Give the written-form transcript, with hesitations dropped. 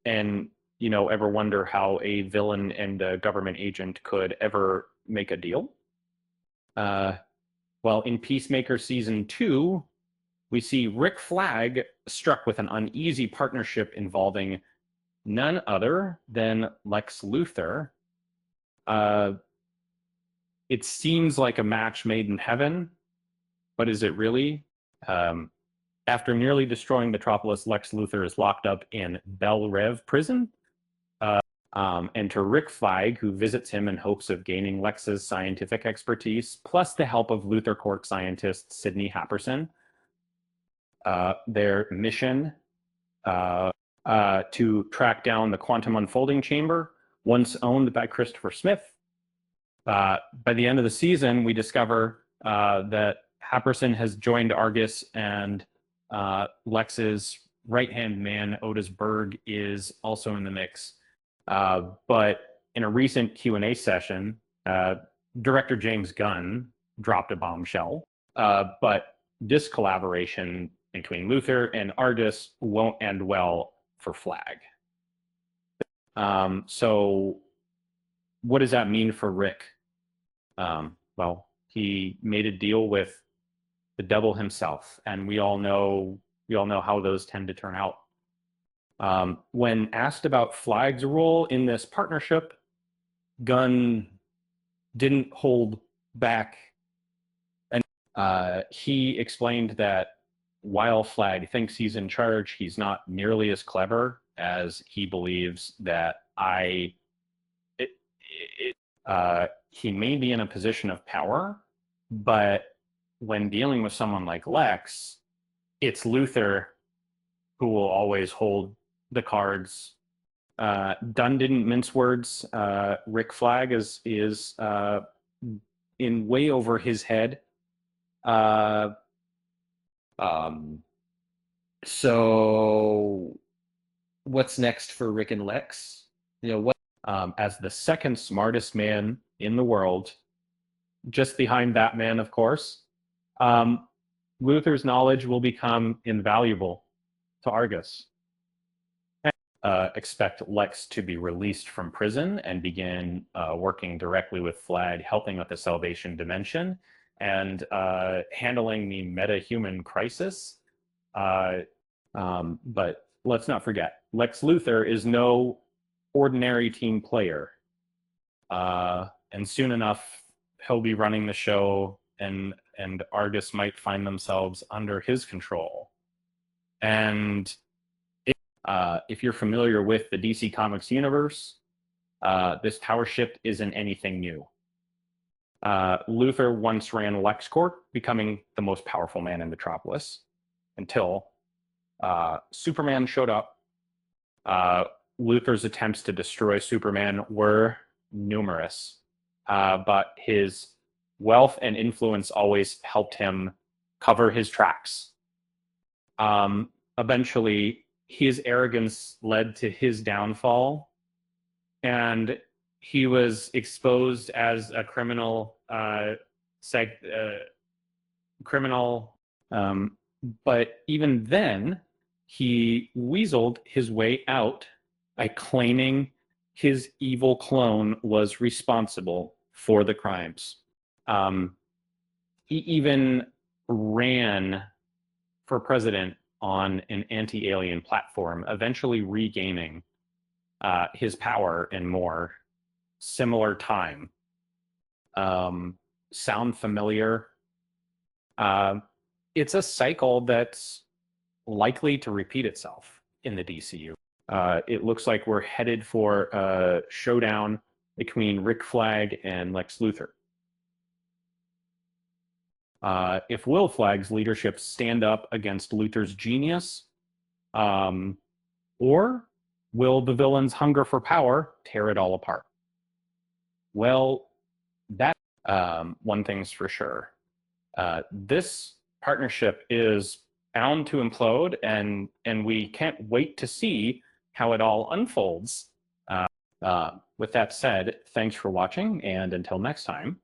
and ever wonder how a villain and a government agent could ever make a deal? Uh, well, in Peacemaker season 2, we see Rick Flag struck with an uneasy partnership involving none other than Lex Luthor. Uh, it seems like a match made in heaven, but is it really? Um, After nearly destroying Metropolis, Lex Luthor is locked up in Bel Rev prison. Enter Rick Flag, who visits him in hopes of gaining Lex's scientific expertise, plus the help of Luthor Corp scientist Sidney Happerson. Their mission to track down the quantum unfolding chamber, once owned by Christopher Smith. By the end of the season, we discover that Happerson has joined Argus, and Lex's right-hand man, Otis Berg, is also in the mix. But in a recent Q&A session, director James Gunn dropped a bombshell. But this collaboration between Luthor and Argus won't end well for Flag. So what does that mean for Rick? Well, he made a deal with the devil himself, and we all know how those tend to turn out. When asked about Flag's role in this partnership, Gunn didn't hold back, and he explained that while Flag thinks he's in charge, he's not nearly as clever as he believes that he may be in a position of power, but when dealing with someone like Lex, it's Luthor who will always hold the cards. Dunn didn't mince words. Rick Flag is in way over his head. So what's next for Rick and Lex? As the second smartest man in the world, just behind Batman, of course, Luthor's knowledge will become invaluable to Argus. Expect Lex to be released from prison and begin working directly with Flag, helping with the Salvation Dimension and handling the meta-human crisis. But let's not forget, Lex Luthor is no ordinary team player. And soon enough, he'll be running the show, and Argus might find themselves under his control. And if you're familiar with the DC Comics universe, this power shift isn't anything new. Luthor once ran LexCorp, becoming the most powerful man in Metropolis, until Superman showed up. Luthor's attempts to destroy Superman were numerous, but his wealth and influence always helped him cover his tracks. Eventually, his arrogance led to his downfall, and he was exposed as a criminal. But even then, he weaseled his way out by claiming his evil clone was responsible for the crimes. He even ran for president on an anti-alien platform, eventually regaining his power in more similar time. Sound familiar? It's a cycle that's likely to repeat itself in the DCU. It looks like we're headed for a showdown between Rick Flag and Lex Luthor. If will Flag's leadership stand up against Luthor's genius? Or will the villain's hunger for power tear it all apart? Well, that one thing's for sure. This partnership is bound to implode, and we can't wait to see how it all unfolds. With that said, thanks for watching, and until next time.